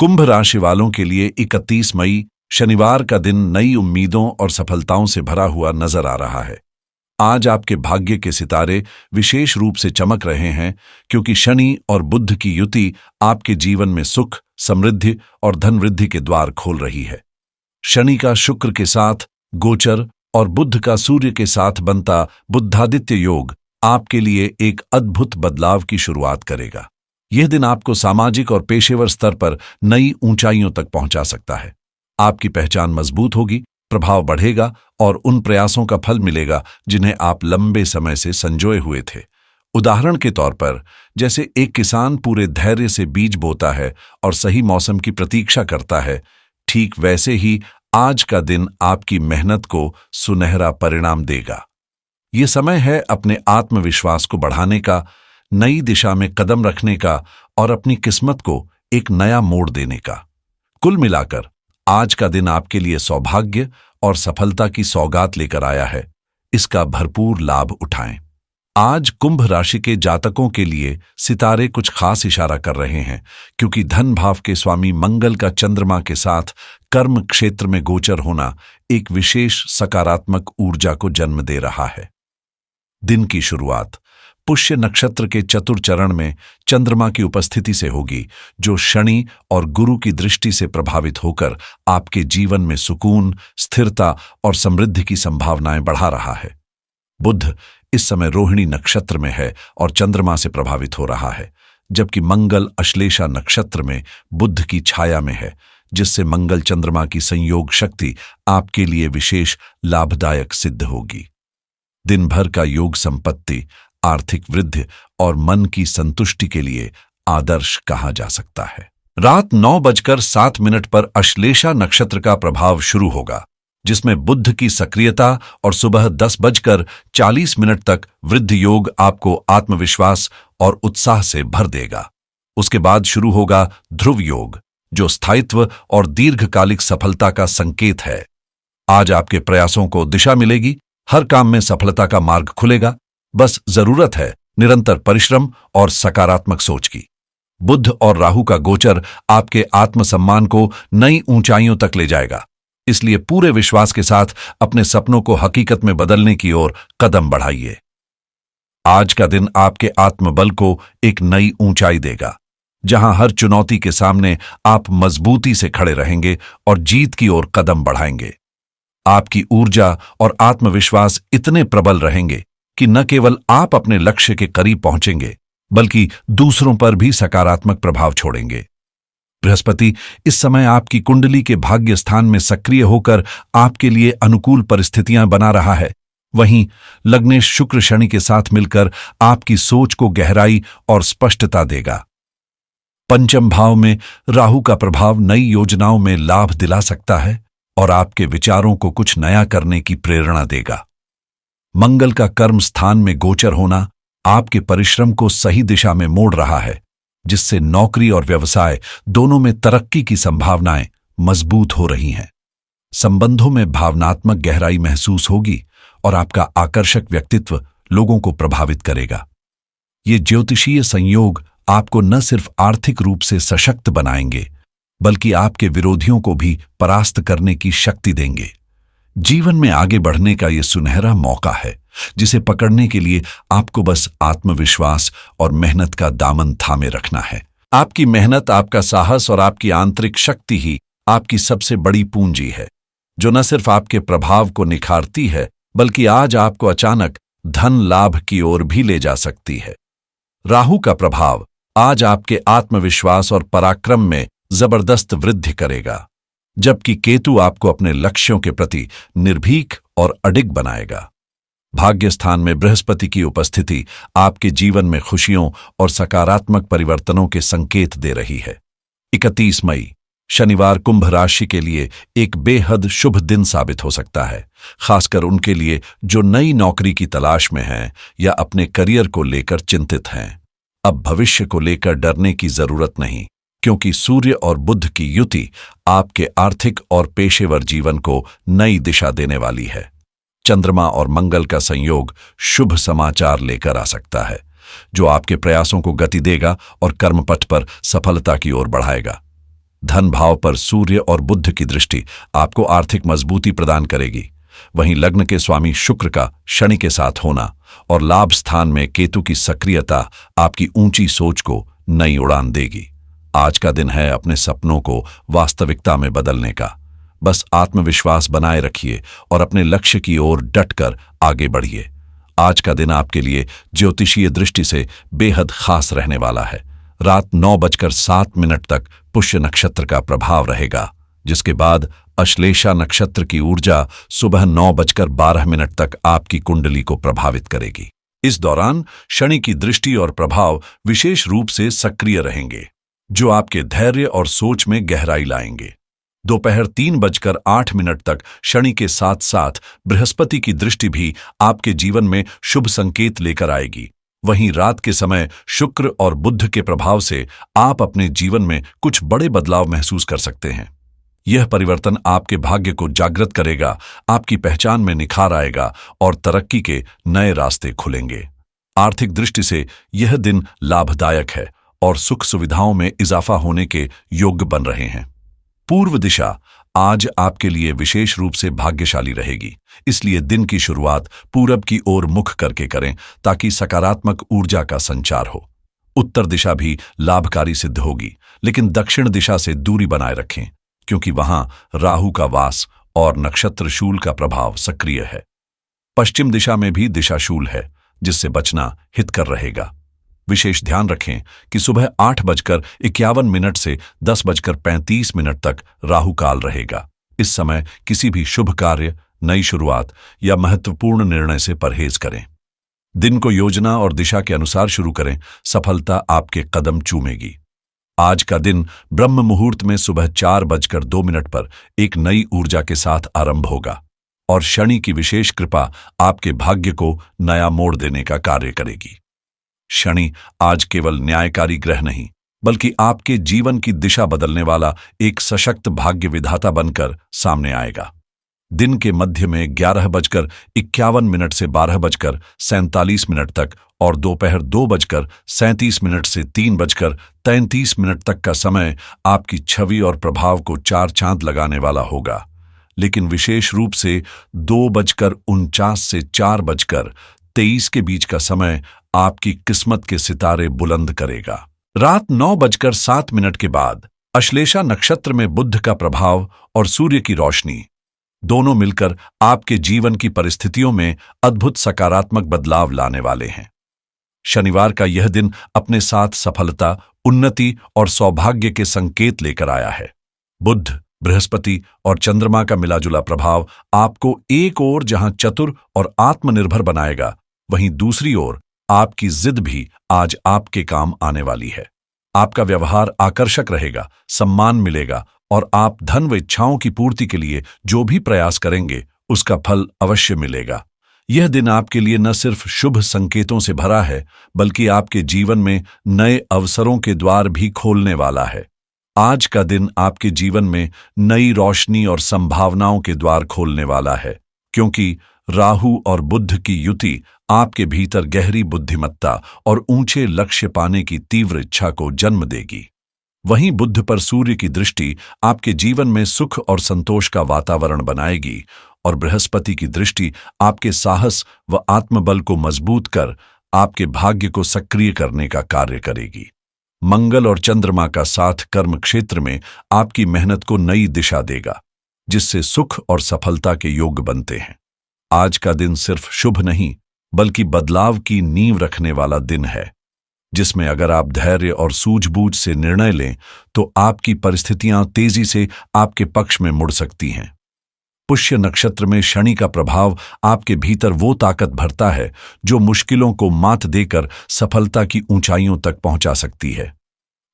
कुंभ राशि वालों के लिए 31 मई शनिवार का दिन नई उम्मीदों और सफलताओं से भरा हुआ नजर आ रहा है। आज आपके भाग्य के सितारे विशेष रूप से चमक रहे हैं क्योंकि शनि और बुध की युति आपके जीवन में सुख, समृद्धि और धन वृद्धि के द्वार खोल रही है। शनि का शुक्र के साथ गोचर और बुध का सूर्य के साथ बनता बुद्धादित्य योग आपके लिए एक अद्भुत बदलाव की शुरुआत करेगा। यह दिन आपको सामाजिक और पेशेवर स्तर पर नई ऊंचाइयों तक पहुंचा सकता है। आपकी पहचान मजबूत होगी, प्रभाव बढ़ेगा और उन प्रयासों का फल मिलेगा जिन्हें आप लंबे समय से संजोए हुए थे। उदाहरण के तौर पर, जैसे एक किसान पूरे धैर्य से बीज बोता है और सही मौसम की प्रतीक्षा करता है, ठीक वैसे ही आज का दिन आपकी मेहनत को सुनहरा परिणाम देगा। ये समय है अपने आत्मविश्वास को बढ़ाने का, नई दिशा में कदम रखने का और अपनी किस्मत को एक नया मोड़ देने का। कुल मिलाकर आज का दिन आपके लिए सौभाग्य और सफलता की सौगात लेकर आया है। इसका भरपूर लाभ उठाएं। आज कुंभ राशि के जातकों के लिए सितारे कुछ खास इशारा कर रहे हैं क्योंकि धन भाव के स्वामी मंगल का चंद्रमा के साथ कर्म क्षेत्र में गोचर होना एक विशेष सकारात्मक ऊर्जा को जन्म दे रहा है। दिन की शुरुआत पुष्य नक्षत्र के चतुर चरण में चंद्रमा की उपस्थिति से होगी, जो शनि और गुरु की दृष्टि से प्रभावित होकर आपके जीवन में सुकून, स्थिरता और समृद्धि की संभावनाएं बढ़ा रहा है। बुध इस समय रोहिणी नक्षत्र में है और चंद्रमा से प्रभावित हो रहा है, जबकि मंगल अश्लेषा नक्षत्र में बुध की छाया में है, जिससे मंगल चंद्रमा की संयोग शक्ति आपके लिए विशेष लाभदायक सिद्ध होगी। दिन भर का योग संपत्ति, आर्थिक वृद्धि और मन की संतुष्टि के लिए आदर्श कहा जा सकता है। रात 9:07 पर अश्लेषा नक्षत्र का प्रभाव शुरू होगा, जिसमें बुध की सक्रियता और सुबह 10:40 तक वृद्धि योग आपको आत्मविश्वास और उत्साह से भर देगा। उसके बाद शुरू होगा ध्रुव योग, जो स्थायित्व और दीर्घकालिक सफलता का संकेत है। आज आपके प्रयासों को दिशा मिलेगी, हर काम में सफलता का मार्ग खुलेगा। बस जरूरत है निरंतर परिश्रम और सकारात्मक सोच की। बुध और राहु का गोचर आपके आत्मसम्मान को नई ऊंचाइयों तक ले जाएगा, इसलिए पूरे विश्वास के साथ अपने सपनों को हकीकत में बदलने की ओर कदम बढ़ाइए। आज का दिन आपके आत्मबल को एक नई ऊंचाई देगा, जहां हर चुनौती के सामने आप मजबूती से खड़े रहेंगे और जीत की ओर कदम बढ़ाएंगे। आपकी ऊर्जा और आत्मविश्वास इतने प्रबल रहेंगे कि न केवल आप अपने लक्ष्य के करीब पहुंचेंगे, बल्कि दूसरों पर भी सकारात्मक प्रभाव छोड़ेंगे। बृहस्पति इस समय आपकी कुंडली के भाग्य स्थान में सक्रिय होकर आपके लिए अनुकूल परिस्थितियां बना रहा है। वहीं लग्नेश शुक्र शनि के साथ मिलकर आपकी सोच को गहराई और स्पष्टता देगा। पंचम भाव में राहु का प्रभाव नई योजनाओं में लाभ दिला सकता है और आपके विचारों को कुछ नया करने की प्रेरणा देगा। मंगल का कर्म स्थान में गोचर होना आपके परिश्रम को सही दिशा में मोड़ रहा है, जिससे नौकरी और व्यवसाय दोनों में तरक्की की संभावनाएं मजबूत हो रही हैं। संबंधों में भावनात्मक गहराई महसूस होगी और आपका आकर्षक व्यक्तित्व लोगों को प्रभावित करेगा। ये ज्योतिषीय संयोग आपको न सिर्फ आर्थिक रूप से सशक्त बनाएंगे, बल्कि आपके विरोधियों को भी परास्त करने की शक्ति देंगे। जीवन में आगे बढ़ने का यह सुनहरा मौका है, जिसे पकड़ने के लिए आपको बस आत्मविश्वास और मेहनत का दामन थामे रखना है। आपकी मेहनत, आपका साहस और आपकी आंतरिक शक्ति ही आपकी सबसे बड़ी पूंजी है, जो न सिर्फ आपके प्रभाव को निखारती है, बल्कि आज आपको अचानक धन लाभ की ओर भी ले जा सकती है। राहु का प्रभाव आज आपके आत्मविश्वास और पराक्रम में जबरदस्त वृद्धि करेगा, जबकि केतु आपको अपने लक्ष्यों के प्रति निर्भीक और अडिग बनाएगा। भाग्य स्थान में बृहस्पति की उपस्थिति आपके जीवन में खुशियों और सकारात्मक परिवर्तनों के संकेत दे रही है। 31 मई शनिवार कुंभ राशि के लिए एक बेहद शुभ दिन साबित हो सकता है, खासकर उनके लिए जो नई नौकरी की तलाश में हैं या अपने करियर को लेकर चिंतित हैं। अब भविष्य को लेकर डरने की जरूरत नहीं, क्योंकि सूर्य और बुध की युति आपके आर्थिक और पेशेवर जीवन को नई दिशा देने वाली है। चंद्रमा और मंगल का संयोग शुभ समाचार लेकर आ सकता है, जो आपके प्रयासों को गति देगा और कर्मपथ पर सफलता की ओर बढ़ाएगा। धन भाव पर सूर्य और बुध की दृष्टि आपको आर्थिक मजबूती प्रदान करेगी। वहीं लग्न के स्वामी शुक्र का शनि के साथ होना और लाभ स्थान में केतु की सक्रियता आपकी ऊंची सोच को नई उड़ान देगी। आज का दिन है अपने सपनों को वास्तविकता में बदलने का। बस आत्मविश्वास बनाए रखिए और अपने लक्ष्य की ओर डटकर आगे बढ़िए। आज का दिन आपके लिए ज्योतिषीय दृष्टि से बेहद खास रहने वाला है। रात 9:07 तक पुष्य नक्षत्र का प्रभाव रहेगा, जिसके बाद अश्लेषा नक्षत्र की ऊर्जा सुबह 9:12 तक आपकी कुंडली को प्रभावित करेगी। इस दौरान शनि की दृष्टि और प्रभाव विशेष रूप से सक्रिय रहेंगे, जो आपके धैर्य और सोच में गहराई लाएंगे। दोपहर 3:08 तक शनि के साथ साथ बृहस्पति की दृष्टि भी आपके जीवन में शुभ संकेत लेकर आएगी। वहीं रात के समय शुक्र और बुध के प्रभाव से आप अपने जीवन में कुछ बड़े बदलाव महसूस कर सकते हैं। यह परिवर्तन आपके भाग्य को जागृत करेगा, आपकी पहचान में निखार आएगा और तरक्की के नए रास्ते खुलेंगे। आर्थिक दृष्टि से यह दिन लाभदायक है और सुख सुविधाओं में इजाफा होने के योग्य बन रहे हैं। पूर्व दिशा आज आपके लिए विशेष रूप से भाग्यशाली रहेगी, इसलिए दिन की शुरुआत पूरब की ओर मुख करके करें ताकि सकारात्मक ऊर्जा का संचार हो। उत्तर दिशा भी लाभकारी सिद्ध होगी, लेकिन दक्षिण दिशा से दूरी बनाए रखें क्योंकि वहां राहु का वास और नक्षत्र शूल का प्रभाव सक्रिय है। पश्चिम दिशा में भी दिशाशूल है, जिससे बचना हितकर रहेगा। विशेष ध्यान रखें कि सुबह 8:51 से 10:35 तक राहु काल रहेगा। इस समय किसी भी शुभ कार्य, नई शुरुआत या महत्वपूर्ण निर्णय से परहेज करें। दिन को योजना और दिशा के अनुसार शुरू करें, सफलता आपके कदम चूमेगी। आज का दिन ब्रह्म मुहूर्त में सुबह 4:02 पर एक नई ऊर्जा के साथ आरंभ होगा और शनि की विशेष कृपा आपके भाग्य को नया मोड़ देने का कार्य करेगी। शनि आज केवल न्यायकारी ग्रह नहीं, बल्कि आपके जीवन की दिशा बदलने वाला एक सशक्त भाग्य विधाता बनकर सामने आएगा। दिन के मध्य में 11:51 से 12:47 तक और दोपहर 2:37 से 3:33 तक का समय आपकी छवि और प्रभाव को चार चांद लगाने वाला होगा। लेकिन विशेष रूप से 2:49 से 4:23 के बीच का समय आपकी किस्मत के सितारे बुलंद करेगा। रात 9:07 के बाद अश्लेषा नक्षत्र में बुध का प्रभाव और सूर्य की रोशनी दोनों मिलकर आपके जीवन की परिस्थितियों में अद्भुत सकारात्मक बदलाव लाने वाले हैं। शनिवार का यह दिन अपने साथ सफलता, उन्नति और सौभाग्य के संकेत लेकर आया है। बुध, बृहस्पति और चंद्रमा का मिलाजुला प्रभाव आपको एक ओर जहां चतुर और आत्मनिर्भर बनाएगा, वहीं दूसरी ओर आपकी जिद भी आज आपके काम आने वाली है। आपका व्यवहार आकर्षक रहेगा, सम्मान मिलेगा और आप धन व इच्छाओं की पूर्ति के लिए जो भी प्रयास करेंगे उसका फल अवश्य मिलेगा। यह दिन आपके लिए न सिर्फ शुभ संकेतों से भरा है, बल्कि आपके जीवन में नए अवसरों के द्वार भी खोलने वाला है। आज का दिन आपके जीवन में नई रोशनी और संभावनाओं के द्वार खोलने वाला है, क्योंकि राहु और बुध की युति आपके भीतर गहरी बुद्धिमत्ता और ऊंचे लक्ष्य पाने की तीव्र इच्छा को जन्म देगी। वहीं बुध पर सूर्य की दृष्टि आपके जीवन में सुख और संतोष का वातावरण बनाएगी और बृहस्पति की दृष्टि आपके साहस व आत्मबल को मजबूत कर आपके भाग्य को सक्रिय करने का कार्य करेगी। मंगल और चंद्रमा का साथ कर्म क्षेत्र में आपकी मेहनत को नई दिशा देगा, जिससे सुख और सफलता के योग बनते हैं। आज का दिन सिर्फ शुभ नहीं, बल्कि बदलाव की नींव रखने वाला दिन है, जिसमें अगर आप धैर्य और सूझबूझ से निर्णय लें तो आपकी परिस्थितियां तेजी से आपके पक्ष में मुड़ सकती हैं। पुष्य नक्षत्र में शनि का प्रभाव आपके भीतर वो ताकत भरता है जो मुश्किलों को मात देकर सफलता की ऊंचाइयों तक पहुंचा सकती है।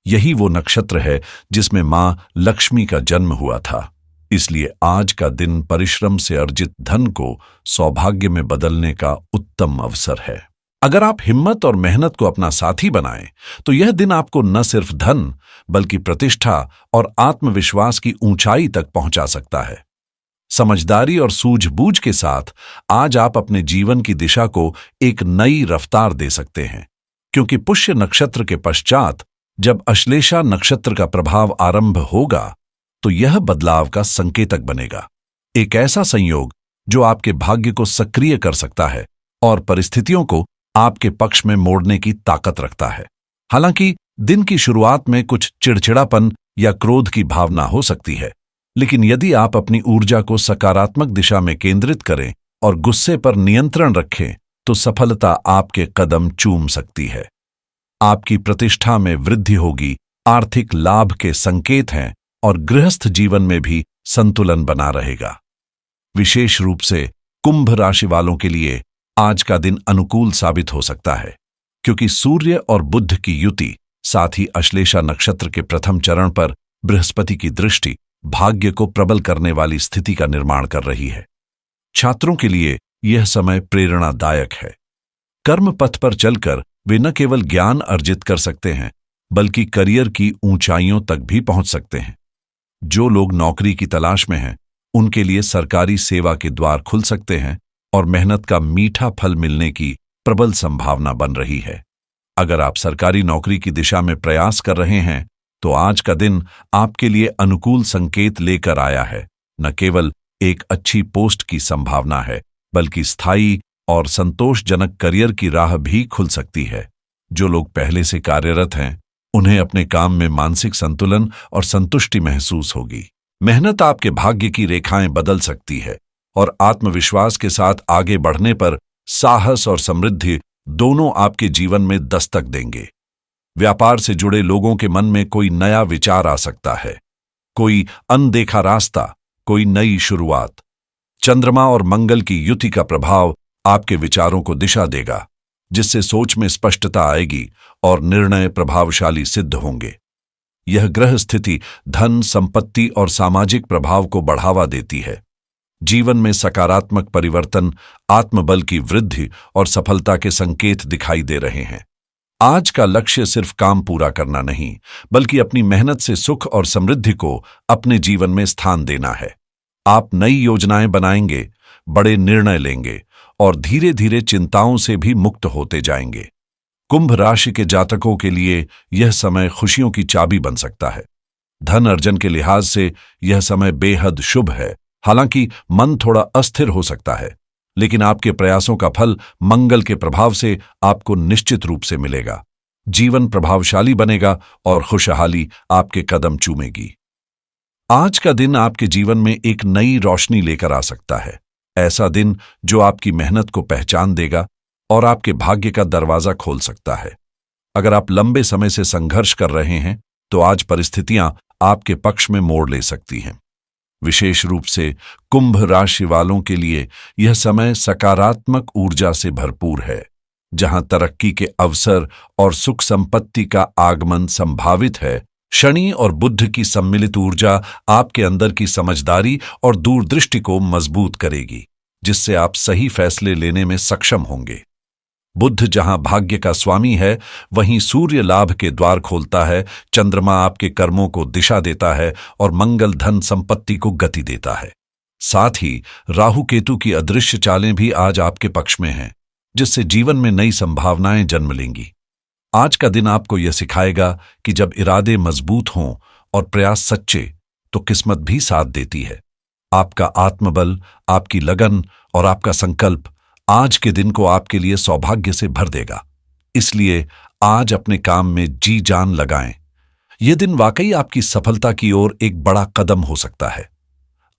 यही वो नक्षत्र है जिसमें मां लक्ष्मी का जन्म हुआ था। इसलिए आज का दिन परिश्रम से अर्जित धन को सौभाग्य में बदलने का उत्तम अवसर है। अगर आप हिम्मत और मेहनत को अपना साथी बनाएं, तो यह दिन आपको न सिर्फ धन, बल्कि प्रतिष्ठा और आत्मविश्वास की ऊंचाई तक पहुंचा सकता है। समझदारी और सूझबूझ के साथ आज आप अपने जीवन की दिशा को एक नई रफ्तार दे सकते हैं, क्योंकि पुष्य नक्षत्र के पश्चात जब अश्लेषा नक्षत्र का प्रभाव आरंभ होगा तो यह बदलाव का संकेतक बनेगा, एक ऐसा संयोग जो आपके भाग्य को सक्रिय कर सकता है और परिस्थितियों को आपके पक्ष में मोड़ने की ताकत रखता है। हालांकि दिन की शुरुआत में कुछ चिड़चिड़ापन या क्रोध की भावना हो सकती है, लेकिन यदि आप अपनी ऊर्जा को सकारात्मक दिशा में केंद्रित करें और गुस्से पर नियंत्रण रखें तो सफलता आपके कदम चूम सकती है। आपकी प्रतिष्ठा में वृद्धि होगी, आर्थिक लाभ के संकेत हैं और गृहस्थ जीवन में भी संतुलन बना रहेगा। विशेष रूप से कुंभ राशि वालों के लिए आज का दिन अनुकूल साबित हो सकता है, क्योंकि सूर्य और बुध की युति, साथ ही अश्लेषा नक्षत्र के प्रथम चरण पर बृहस्पति की दृष्टि भाग्य को प्रबल करने वाली स्थिति का निर्माण कर रही है। छात्रों के लिए यह समय प्रेरणादायक है। कर्म पथ पर चलकर वे न केवल ज्ञान अर्जित कर सकते हैं, बल्कि करियर की ऊंचाइयों तक भी पहुंच सकते हैं। जो लोग नौकरी की तलाश में हैं, उनके लिए सरकारी सेवा के द्वार खुल सकते हैं और मेहनत का मीठा फल मिलने की प्रबल संभावना बन रही है। अगर आप सरकारी नौकरी की दिशा में प्रयास कर रहे हैं तो आज का दिन आपके लिए अनुकूल संकेत लेकर आया है। न केवल एक अच्छी पोस्ट की संभावना है, बल्कि स्थायी और संतोषजनक करियर की राह भी खुल सकती है। जो लोग पहले से कार्यरत हैं, उन्हें अपने काम में मानसिक संतुलन और संतुष्टि महसूस होगी। मेहनत आपके भाग्य की रेखाएं बदल सकती है और आत्मविश्वास के साथ आगे बढ़ने पर साहस और समृद्धि दोनों आपके जीवन में दस्तक देंगे। व्यापार से जुड़े लोगों के मन में कोई नया विचार आ सकता है, कोई अनदेखा रास्ता, कोई नई शुरुआत। चंद्रमा और मंगल की युति का प्रभाव आपके विचारों को दिशा देगा, जिससे सोच में स्पष्टता आएगी और निर्णय प्रभावशाली सिद्ध होंगे। यह ग्रह स्थिति धन, संपत्ति और सामाजिक प्रभाव को बढ़ावा देती है। जीवन में सकारात्मक परिवर्तन, आत्मबल की वृद्धि और सफलता के संकेत दिखाई दे रहे हैं। आज का लक्ष्य सिर्फ काम पूरा करना नहीं, बल्कि अपनी मेहनत से सुख और समृद्धि को अपने जीवन में स्थान देना है। आप नई योजनाएं बनाएंगे, बड़े निर्णय लेंगे और धीरे धीरे चिंताओं से भी मुक्त होते जाएंगे। कुंभ राशि के जातकों के लिए यह समय खुशियों की चाबी बन सकता है। धन अर्जन के लिहाज से यह समय बेहद शुभ है। हालांकि मन थोड़ा अस्थिर हो सकता है, लेकिन आपके प्रयासों का फल मंगल के प्रभाव से आपको निश्चित रूप से मिलेगा। जीवन प्रभावशाली बनेगा और खुशहाली आपके कदम चूमेगी। आज का दिन आपके जीवन में एक नई रोशनी लेकर आ सकता है। ऐसा दिन जो आपकी मेहनत को पहचान देगा और आपके भाग्य का दरवाजा खोल सकता है। अगर आप लंबे समय से संघर्ष कर रहे हैं तो आज परिस्थितियां आपके पक्ष में मोड़ ले सकती हैं। विशेष रूप से कुंभ राशि वालों के लिए यह समय सकारात्मक ऊर्जा से भरपूर है, जहां तरक्की के अवसर और सुख संपत्ति का आगमन संभावित है। शनि और बुध की सम्मिलित ऊर्जा आपके अंदर की समझदारी और दूरदृष्टि को मजबूत करेगी, जिससे आप सही फैसले लेने में सक्षम होंगे। बुध जहां भाग्य का स्वामी है, वहीं सूर्य लाभ के द्वार खोलता है, चंद्रमा आपके कर्मों को दिशा देता है और मंगल धन संपत्ति को गति देता है। साथ ही राहु केतु की अदृश्य चालें भी आज आपके पक्ष में हैं, जिससे जीवन में नई संभावनाएं जन्म लेंगी। आज का दिन आपको यह सिखाएगा कि जब इरादे मजबूत हों और प्रयास सच्चे, तो किस्मत भी साथ देती है। आपका आत्मबल, आपकी लगन और आपका संकल्प आज के दिन को आपके लिए सौभाग्य से भर देगा। इसलिए आज अपने काम में जी जान लगाएं। यह दिन वाकई आपकी सफलता की ओर एक बड़ा कदम हो सकता है।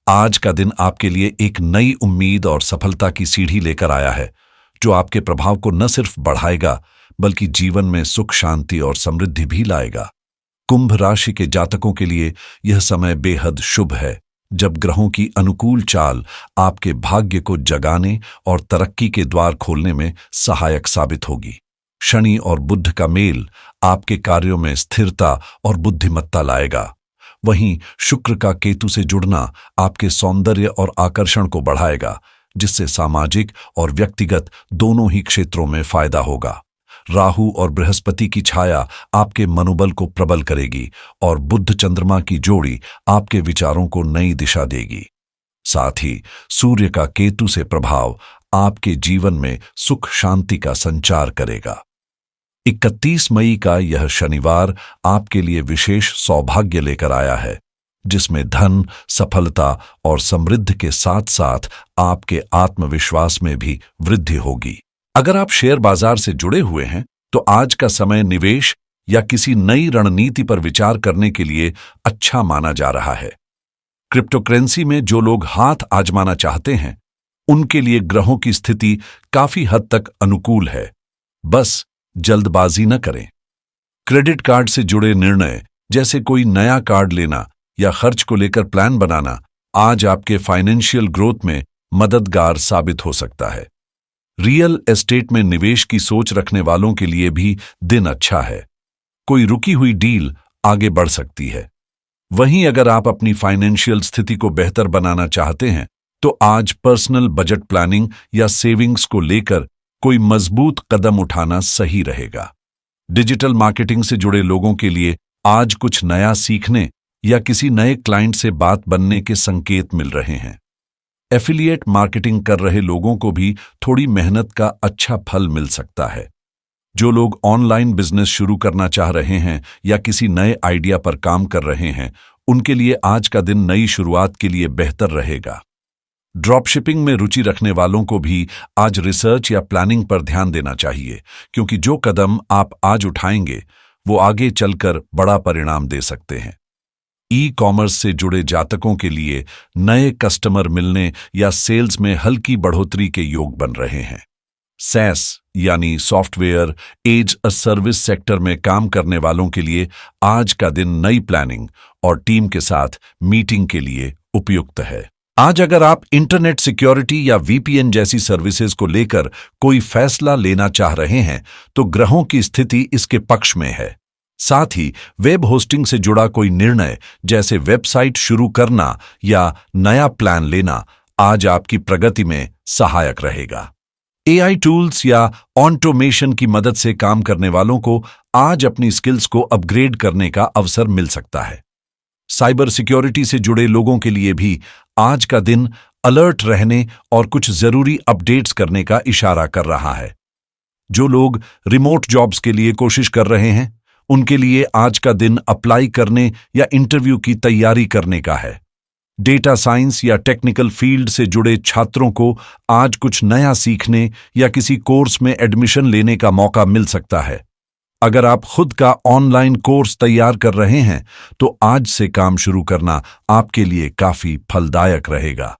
आज का दिन आपके लिए एक नई उम्मीद और सफलता की सीढ़ी लेकर आया है, जो आपके प्रभाव को न सिर्फ बढ़ाएगा, बल्कि जीवन में सुख, शांति और समृद्धि भी लाएगा। कुंभ राशि के जातकों के लिए यह समय बेहद शुभ है, जब ग्रहों की अनुकूल चाल आपके भाग्य को जगाने और तरक्की के द्वार खोलने में सहायक साबित होगी। शनि और बुध का मेल आपके कार्यों में स्थिरता और बुद्धिमत्ता लाएगा। वहीं शुक्र का केतु से जुड़ना आपके सौंदर्य और आकर्षण को बढ़ाएगा, जिससे सामाजिक और व्यक्तिगत दोनों ही क्षेत्रों में फायदा होगा। राहु और बृहस्पति की छाया आपके मनोबल को प्रबल करेगी और बुध चंद्रमा की जोड़ी आपके विचारों को नई दिशा देगी। साथ ही सूर्य का केतु से प्रभाव आपके जीवन में सुख शांति का संचार करेगा। 31 मई का यह शनिवार आपके लिए विशेष सौभाग्य लेकर आया है, जिसमें धन, सफलता और समृद्धि के साथ साथ आपके आत्मविश्वास में भी वृद्धि होगी। अगर आप शेयर बाजार से जुड़े हुए हैं तो आज का समय निवेश या किसी नई रणनीति पर विचार करने के लिए अच्छा माना जा रहा है। क्रिप्टोकरेंसी में जो लोग हाथ आजमाना चाहते हैं उनके लिए ग्रहों की स्थिति काफी हद तक अनुकूल है, बस जल्दबाजी न करें। क्रेडिट कार्ड से जुड़े निर्णय जैसे कोई नया कार्ड लेना या खर्च को लेकर प्लान बनाना आज आपके फाइनेंशियल ग्रोथ में मददगार साबित हो सकता है। रियल एस्टेट में निवेश की सोच रखने वालों के लिए भी दिन अच्छा है। कोई रुकी हुई डील आगे बढ़ सकती है। वहीं अगर आप अपनी फाइनेंशियल स्थिति को बेहतर बनाना चाहते हैं तो आज पर्सनल बजट प्लानिंग या सेविंग्स को लेकर कोई मजबूत कदम उठाना सही रहेगा। डिजिटल मार्केटिंग से जुड़े लोगों के लिए आज कुछ नया सीखने या किसी नए क्लाइंट से बात बनने के संकेत मिल रहे हैं। एफिलिएट मार्केटिंग कर रहे लोगों को भी थोड़ी मेहनत का अच्छा फल मिल सकता है। जो लोग ऑनलाइन बिजनेस शुरू करना चाह रहे हैं या किसी नए आइडिया पर काम कर रहे हैं, उनके लिए आज का दिन नई शुरुआत के लिए बेहतर रहेगा। ड्रॉपशिपिंग में रुचि रखने वालों को भी आज रिसर्च या प्लानिंग पर ध्यान देना चाहिए, क्योंकि जो कदम आप आज उठाएंगे वो आगे चलकर बड़ा परिणाम दे सकते हैं। ई कॉमर्स से जुड़े जातकों के लिए नए कस्टमर मिलने या सेल्स में हल्की बढ़ोतरी के योग बन रहे हैं। सैस यानी software as a service sector में काम करने वालों के लिए आज का दिन नई प्लानिंग और टीम के साथ मीटिंग के लिए उपयुक्त है। आज अगर आप इंटरनेट सिक्योरिटी या वीपीएन जैसी सर्विसेज को लेकर कोई फैसला लेना चाह रहे हैं तो ग्रहों की स्थिति इसके पक्ष में है। साथ ही वेब होस्टिंग से जुड़ा कोई निर्णय जैसे वेबसाइट शुरू करना या नया प्लान लेना आज आपकी प्रगति में सहायक रहेगा। एआई टूल्स या ऑटोमेशन की मदद से काम करने वालों को आज अपनी स्किल्स को अपग्रेड करने का अवसर मिल सकता है। साइबर सिक्योरिटी से जुड़े लोगों के लिए भी आज का दिन अलर्ट रहने और कुछ जरूरी अपडेट्स करने का इशारा कर रहा है। जो लोग रिमोट जॉब्स के लिए कोशिश कर रहे हैं उनके लिए आज का दिन अप्लाई करने या इंटरव्यू की तैयारी करने का है। डेटा साइंस या टेक्निकल फील्ड से जुड़े छात्रों को आज कुछ नया सीखने या किसी कोर्स में एडमिशन लेने का मौका मिल सकता है। अगर आप खुद का ऑनलाइन कोर्स तैयार कर रहे हैं तो आज से काम शुरू करना आपके लिए काफी फलदायक रहेगा।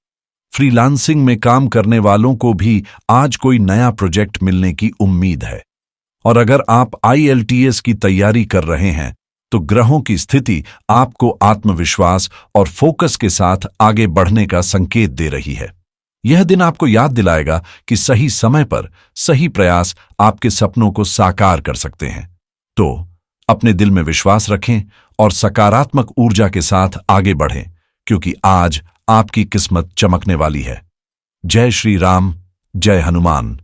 फ्रीलांसिंग में काम करने वालों को भी आज कोई नया प्रोजेक्ट मिलने की उम्मीद है। और अगर आप IELTS की तैयारी कर रहे हैं तो ग्रहों की स्थिति आपको आत्मविश्वास और फोकस के साथ आगे बढ़ने का संकेत दे रही है। यह दिन आपको याद दिलाएगा कि सही समय पर सही प्रयास आपके सपनों को साकार कर सकते हैं। तो अपने दिल में विश्वास रखें और सकारात्मक ऊर्जा के साथ आगे बढ़ें, क्योंकि आज आपकी किस्मत चमकने वाली है। जय श्री राम, जय हनुमान।